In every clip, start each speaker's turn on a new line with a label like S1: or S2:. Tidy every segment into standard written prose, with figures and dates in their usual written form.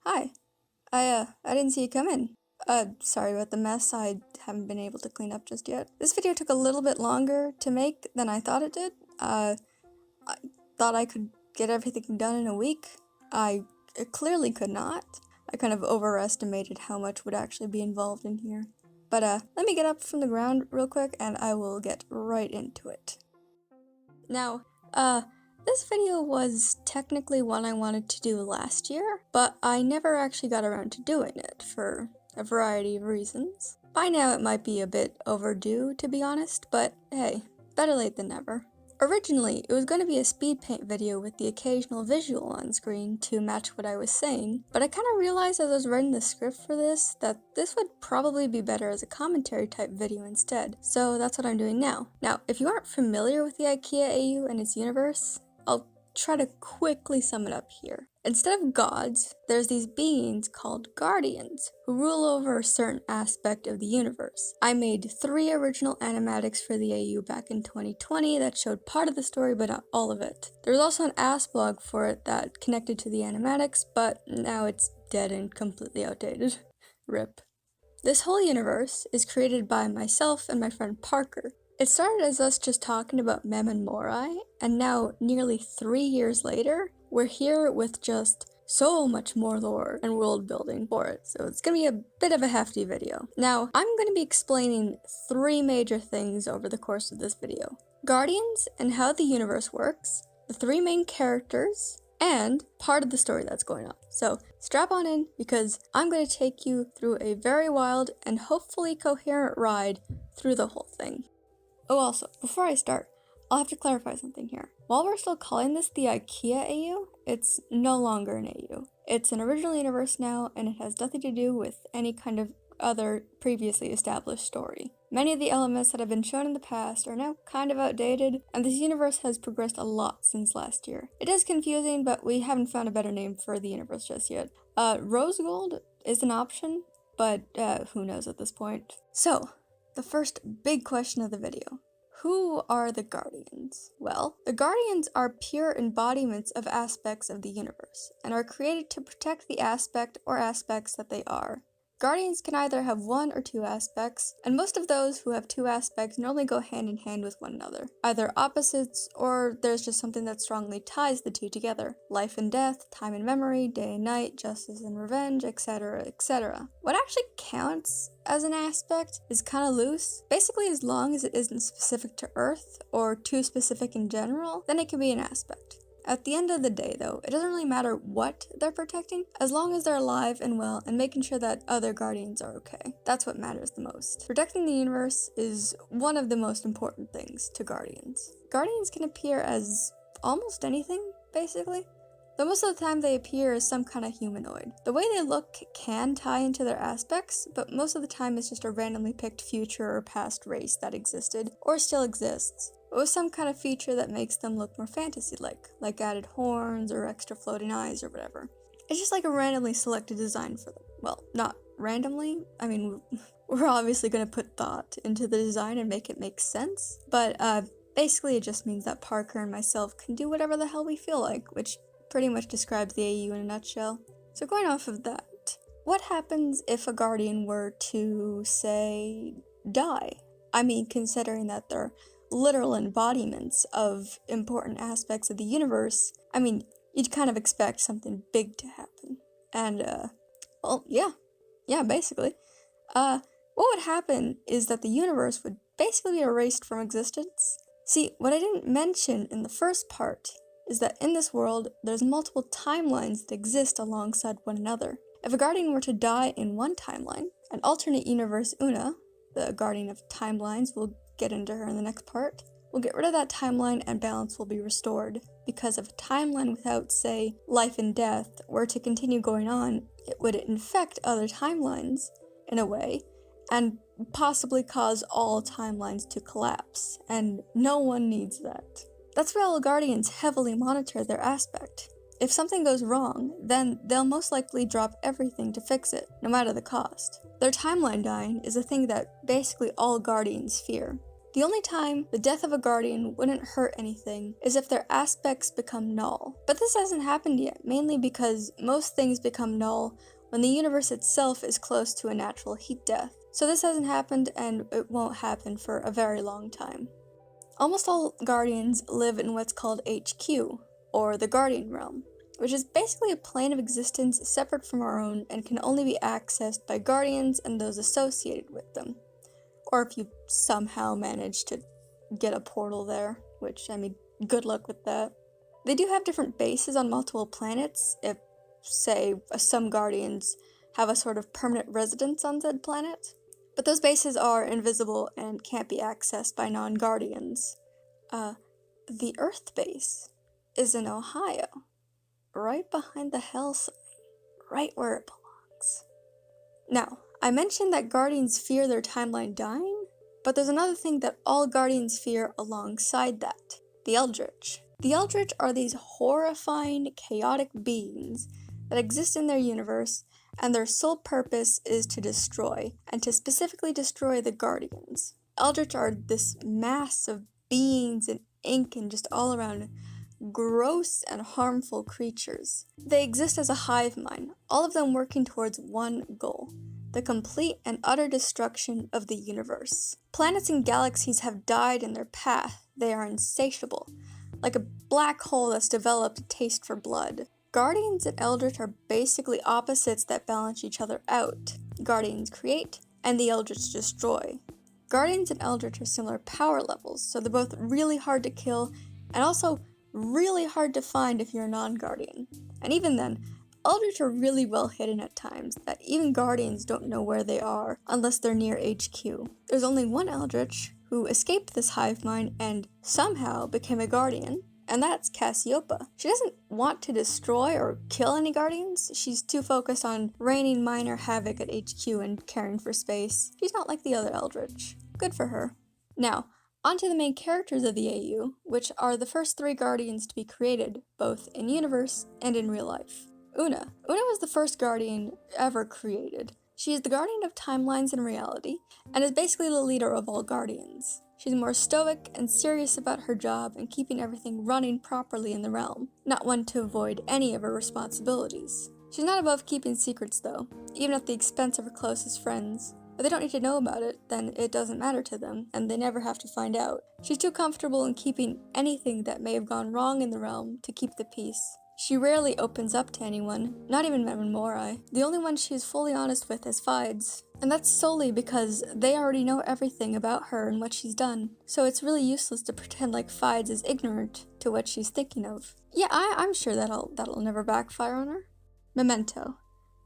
S1: Hi. I didn't see you come in. Sorry about the mess. I haven't been able to clean up just yet. This video took a little bit longer to make than I thought it did. I thought I could get everything done in a week. I clearly could not. I kind of overestimated how much would actually be involved in here. But, let me get up from the ground real quick and I will get right into it. Now, this video was technically one I wanted to do last year, but I never actually got around to doing it for a variety of reasons. By now it might be a bit overdue, to be honest, but hey, better late than never. Originally, it was going to be a speed paint video with the occasional visual on screen to match what I was saying, but I kind of realized as I was writing the script for this that this would probably be better as a commentary type video instead, so that's what I'm doing now. Now, if you aren't familiar with the IKEA AU and its universe, I'll try to quickly sum it up here. Instead of gods, there's these beings called guardians who rule over a certain aspect of the universe. I made 3 original animatics for the AU back in 2020 that showed part of the story but not all of it. There's also an ass blog for it that connected to the animatics, but now it's dead and completely outdated. RIP. This whole universe is created by myself and my friend Parker. It started as us just talking about Mem and Morai, and now, nearly 3 years later, we're here with just so much more lore and world building for it, so it's gonna be a bit of a hefty video. Now, I'm gonna be explaining 3 major things over the course of this video. Guardians and how the universe works, the 3 main characters, and part of the story that's going on. So strap on in, because I'm going to take you through a very wild and hopefully coherent ride through the whole thing. Oh, also, before I start, I'll have to clarify something here. While we're still calling this the IKEA AU, it's no longer an AU. It's an original universe now, and it has nothing to do with any kind of other previously established story. Many of the elements that have been shown in the past are now kind of outdated, and this universe has progressed a lot since last year. It is confusing, but we haven't found a better name for the universe just yet. RoseGold is an option, but who knows at this point. So, the first big question of the video. Who are the Guardians? Well, the Guardians are pure embodiments of aspects of the universe, and are created to protect the aspect or aspects that they are. Guardians can either have 1 or 2 aspects, and most of those who have 2 aspects normally go hand in hand with one another. Either opposites, or there's just something that strongly ties the 2 together. Life and death, time and memory, day and night, justice and revenge, etc., etc. What actually counts as an aspect is kind of loose. Basically, as long as it isn't specific to Earth, or too specific in general, then it can be an aspect. At the end of the day, though, it doesn't really matter what they're protecting, as long as they're alive and well and making sure that other Guardians are okay. That's what matters the most. Protecting the universe is one of the most important things to Guardians. Guardians can appear as almost anything, basically. Though most of the time they appear as some kind of humanoid. The way they look can tie into their aspects, but most of the time it's just a randomly picked future or past race that existed, or still exists, but with some kind of feature that makes them look more fantasy-like, like added horns or extra floating eyes or whatever. It's just like a randomly selected design for them. Well, not randomly, I mean, we're obviously going to put thought into the design and make it make sense, but basically it just means that Parker and myself can do whatever the hell we feel like, which pretty much describes the AU in a nutshell. So going off of that, what happens if a Guardian were to, say, die? I mean, considering that they're literal embodiments of important aspects of the universe, I mean, you'd kind of expect something big to happen. And, well, yeah, basically. What would happen is that the universe would basically be erased from existence. See, what I didn't mention in the first part is that in this world, there's multiple timelines that exist alongside one another. If a Guardian were to die in one timeline, an alternate universe Una, the Guardian of Timelines, we'll get into her in the next part, will get rid of that timeline and balance will be restored. Because if a timeline without, say, life and death were to continue going on, it would infect other timelines, in a way, and possibly cause all timelines to collapse, and no one needs that. That's why all Guardians heavily monitor their aspect. If something goes wrong, then they'll most likely drop everything to fix it, no matter the cost. Their timeline dying is a thing that basically all Guardians fear. The only time the death of a guardian wouldn't hurt anything is if their aspects become null. But this hasn't happened yet, mainly because most things become null when the universe itself is close to a natural heat death. So this hasn't happened, and it won't happen for a very long time. Almost all guardians live in what's called HQ, or the Guardian Realm, which is basically a plane of existence separate from our own and can only be accessed by guardians and those associated with them. Or if you somehow manage to get a portal there, which, I mean, good luck with that. They do have different bases on multiple planets if, say, some guardians have a sort of permanent residence on said planet. But those bases are invisible and can't be accessed by non-guardians. The Earth base is in Ohio, right behind the Hell sign, right where it belongs. Now, I mentioned that guardians fear their timeline dying, but there's another thing that all guardians fear alongside that: the eldritch. The eldritch are these horrifying, chaotic beings that exist in their universe, and their sole purpose is to destroy, and to specifically destroy the guardians. Eldritch are this mass of beings and ink and just all around gross and harmful creatures. They exist as a hive mind, all of them working towards one goal: the complete and utter destruction of the universe. Planets and galaxies have died in their path. They are insatiable, like a black hole that's developed a taste for blood. Guardians and Eldritch are basically opposites that balance each other out. Guardians create, and the Eldritch destroy. Guardians and Eldritch are similar power levels, so they're both really hard to kill, and also really hard to find if you're a non-Guardian. And even then, Eldritch are really well hidden at times, that even Guardians don't know where they are unless they're near HQ. There's only one Eldritch who escaped this hive mind and somehow became a Guardian, and that's Cassiopeia. She doesn't want to destroy or kill any Guardians. She's too focused on raining minor havoc at HQ and caring for space. She's not like the other Eldritch. Good for her. Now, on to the main characters of the AU, which are the first 3 Guardians to be created, both in universe and in real life. Una. Una was the first Guardian ever created. She is the guardian of timelines and reality, and is basically the leader of all Guardians. She's more stoic and serious about her job and keeping everything running properly in the realm, not one to avoid any of her responsibilities. She's not above keeping secrets though, even at the expense of her closest friends. If they don't need to know about it, then it doesn't matter to them, and they never have to find out. She's too comfortable in keeping anything that may have gone wrong in the realm to keep the peace. She rarely opens up to anyone, not even Mem and Morai. The only one she is fully honest with is Fides, and that's solely because they already know everything about her and what she's done, so it's really useless to pretend like Fides is ignorant to what she's thinking of. Yeah, I'm sure that'll never backfire on her. Memento.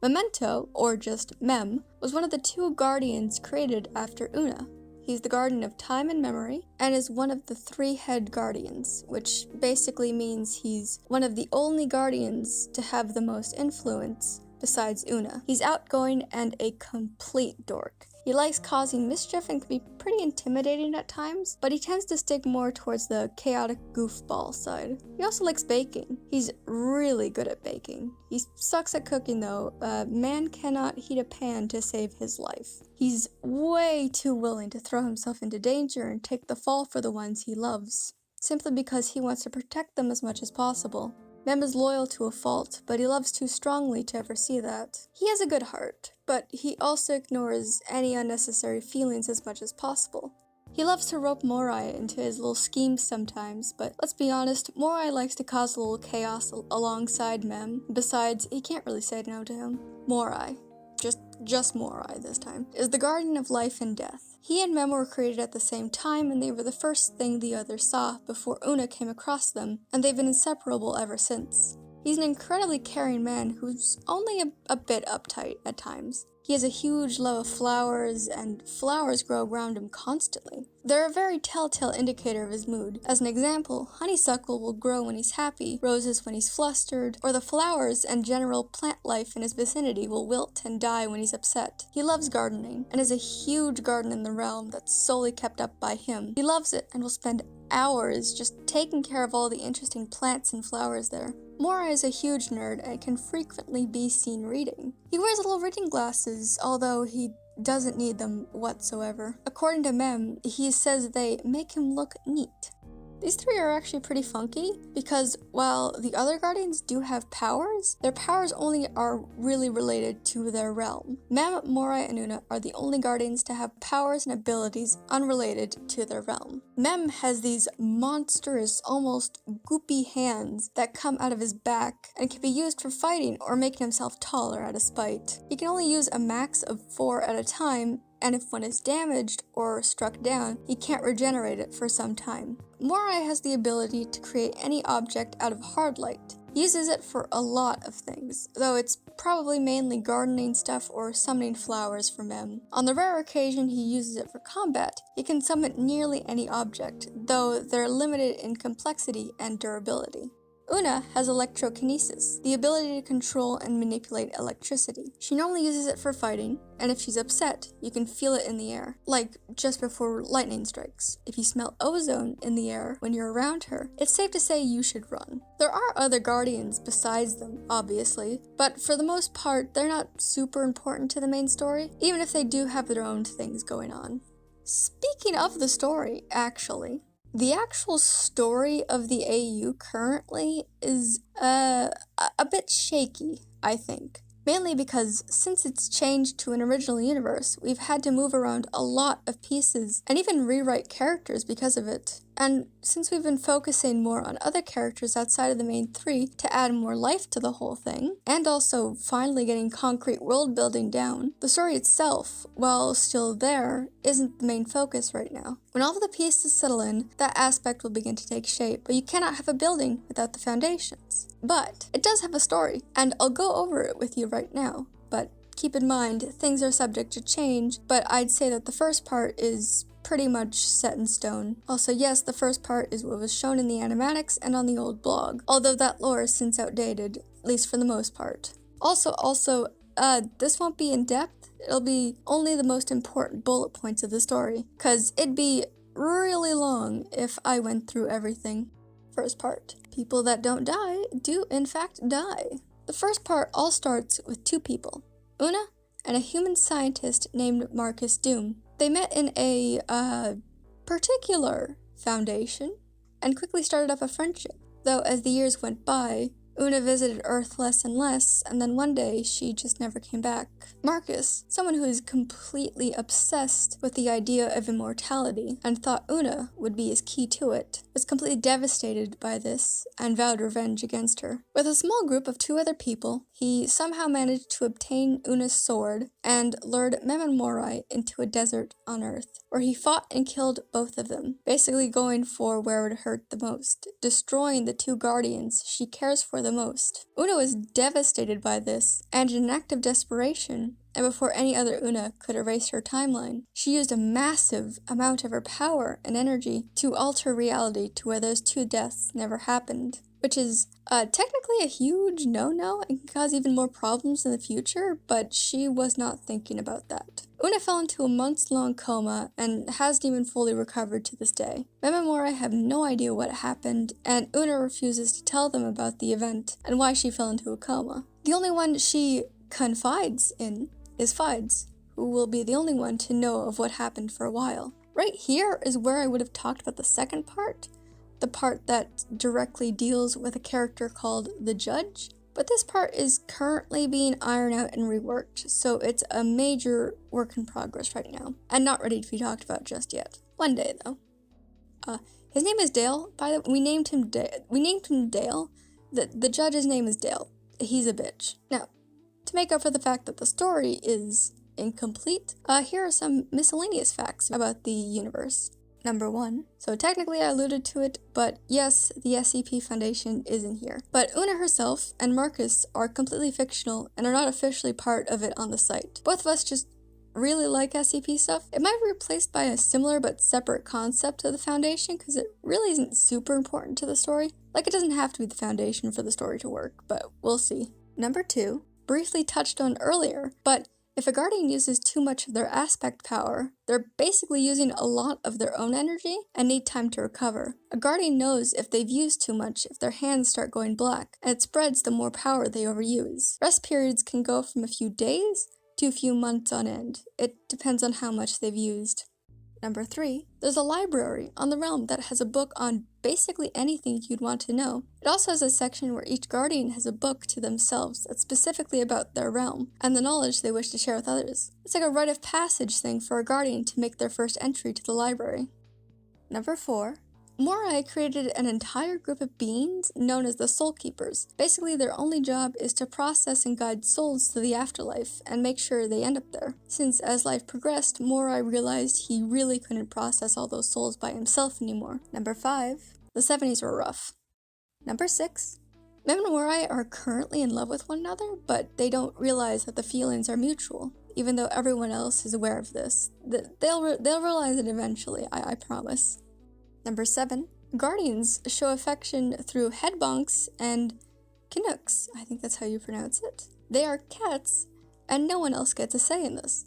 S1: Memento, or just Mem, was one of the 2 Guardians created after Una. He's the guardian of time and memory, and is one of the 3 head guardians, which basically means he's one of the only guardians to have the most influence besides Una. He's outgoing and a complete dork. He likes causing mischief and can be pretty intimidating at times, but he tends to stick more towards the chaotic goofball side. He also likes baking. He's really good at baking. He sucks at cooking though. Man cannot heat a pan to save his life. He's way too willing to throw himself into danger and take the fall for the ones he loves, simply because he wants to protect them as much as possible. Mem is loyal to a fault, but he loves too strongly to ever see that. He has a good heart, but he also ignores any unnecessary feelings as much as possible. He loves to rope Morai into his little schemes sometimes, but let's be honest, Morai likes to cause a little chaos alongside Mem. Besides, he can't really say no to him. Morai, just Morai this time, is the guardian of life and death. He and Mem were created at the same time, and they were the first thing the others saw before Una came across them, and they've been inseparable ever since. He's an incredibly caring man who's only a bit uptight at times. He has a huge love of flowers, and flowers grow around him constantly. They're a very telltale indicator of his mood. As an example, honeysuckle will grow when he's happy, roses when he's flustered, or the flowers and general plant life in his vicinity will wilt and die when he's upset. He loves gardening, and has a huge garden in the realm that's solely kept up by him. He loves it, and will spend hours just taking care of all the interesting plants and flowers there. Morai is a huge nerd and can frequently be seen reading. He wears little reading glasses, although he doesn't need them whatsoever. According to Mem, he says they make him look neat. These three are actually pretty funky because while the other guardians do have powers, their powers only are really related to their realm. Mem, Morai, and Una are the only guardians to have powers and abilities unrelated to their realm. Mem has these monstrous, almost goopy hands that come out of his back and can be used for fighting or making himself taller out of spite. He can only use a max of 4 at a time, and if one is damaged or struck down, he can't regenerate it for some time. Morai has the ability to create any object out of hard light. He uses it for a lot of things, though it's probably mainly gardening stuff or summoning flowers for Mem. On the rare occasion he uses it for combat, he can summon nearly any object, though they're limited in complexity and durability. Una has electrokinesis, the ability to control and manipulate electricity. She normally uses it for fighting, and if she's upset, you can feel it in the air, like just before lightning strikes. If you smell ozone in the air when you're around her, it's safe to say you should run. There are other guardians besides them, obviously, but for the most part, they're not super important to the main story, even if they do have their own things going on. Speaking of the story, actually, the actual story of the AU currently is a bit shaky, I think. Mainly because since it's changed to an original universe, we've had to move around a lot of pieces and even rewrite characters because of it. And since we've been focusing more on other characters outside of the main three to add more life to the whole thing, and also finally getting concrete world building down, the story itself, while still there, isn't the main focus right now. When all of the pieces settle in, that aspect will begin to take shape, but you cannot have a building without the foundations. But it does have a story, and I'll go over it with you right now. But keep in mind, things are subject to change, but I'd say that the first part is pretty much set in stone. Also, yes, the first part is what was shown in the animatics and on the old blog, although that lore is since outdated, at least for the most part. Also, this won't be in depth, it'll be only the most important bullet points of the story, cause it'd be really long if I went through everything. First part. People that don't die do in fact die. The first part all starts with two people, Una and a human scientist named Marcus Doom. They met in a particular foundation and quickly started up a friendship, though as the years went by, Una visited Earth less and less, and then one day she just never came back. Marcus, someone who is completely obsessed with the idea of immortality and thought Una would be his key to it, was completely devastated by this and vowed revenge against her. With a small group of 2 other people, he somehow managed to obtain Una's sword and lured Mem and Morai into a desert on Earth, where he fought and killed both of them, basically going for where it would hurt the most, destroying the 2 guardians she cares for the most. Una was devastated by this, and in an act of desperation, and before any other Una could erase her timeline, she used a massive amount of her power and energy to alter reality to where those 2 deaths never happened, which is technically a huge no-no and can cause even more problems in the future, but she was not thinking about that. Una fell into a months-long coma and hasn't even fully recovered to this day. Mem and Morai have no idea what happened, and Una refuses to tell them about the event and why she fell into a coma. The only one she confides in is Fides, who will be the only one to know of what happened for a while. Right here is where I would have talked about the second part, the part that directly deals with a character called the Judge. But this part is currently being ironed out and reworked, so it's a major work in progress right now, and not ready to be talked about just yet. One day, though. His name is Dale. By the way, we named him Dale. The Judge's name is Dale. He's a bitch. Now, to make up for the fact that the story is incomplete, here are some miscellaneous facts about the universe. Number 1. So technically I alluded to it, but yes, the SCP Foundation is in here. But Una herself and Marcus are completely fictional and are not officially part of it on the site. Both of us just really like SCP stuff. It might be replaced by a similar but separate concept of the Foundation because it really isn't super important to the story. Like, it doesn't have to be the Foundation for the story to work, but we'll see. Number 2. Briefly touched on earlier, but if a guardian uses too much of their aspect power, they're basically using a lot of their own energy and need time to recover. A guardian knows if they've used too much if their hands start going black, and it spreads the more power they overuse. Rest periods can go from a few days to a few months on end. It depends on how much they've used. Number 3, there's a library on the realm that has a book on basically anything you'd want to know. It also has a section where each guardian has a book to themselves that's specifically about their realm and the knowledge they wish to share with others. It's like a rite of passage thing for a guardian to make their first entry to the library. Number 4, Morai created an entire group of beings known as the Soul Keepers. Basically, their only job is to process and guide souls to the afterlife and make sure they end up there. Since as life progressed, Morai realized he really couldn't process all those souls by himself anymore. Number 5, the 70s were rough. Number 6, Mem and Morai are currently in love with one another, but they don't realize that the feelings are mutual, even though everyone else is aware of this. They'll realize it eventually, I promise. Number 7, Guardians show affection through head bonks and Canucks. I think that's how you pronounce it. They are cats, and no one else gets a say in this.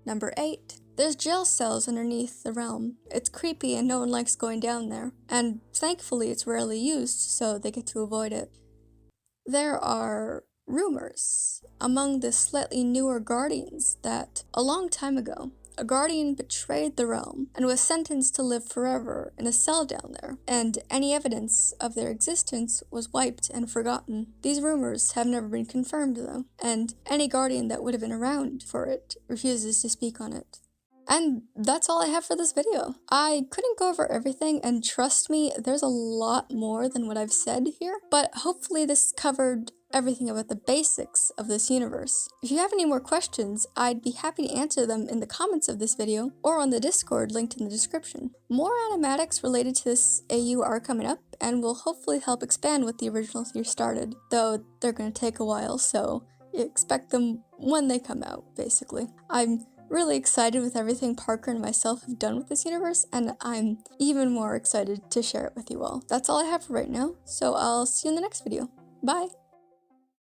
S1: Number 8, there's jail cells underneath the realm. It's creepy and no one likes going down there, and thankfully it's rarely used, so they get to avoid it. There are rumors among the slightly newer Guardians that a long time ago, a guardian betrayed the realm and was sentenced to live forever in a cell down there, and any evidence of their existence was wiped and forgotten. These rumors have never been confirmed though, and any guardian that would have been around for it refuses to speak on it. And that's all I have for this video. I couldn't go over everything, and trust me, there's a lot more than what I've said here, but hopefully this covered everything about the basics of this universe. If you have any more questions, I'd be happy to answer them in the comments of this video or on the Discord linked in the description. More animatics related to this AU are coming up and will hopefully help expand what the original series started, though they're going to take a while, so expect them when they come out, basically. I'm really excited with everything Parker and myself have done with this universe, and I'm even more excited to share it with you all. That's all I have for right now, so I'll see you in the next video. Bye!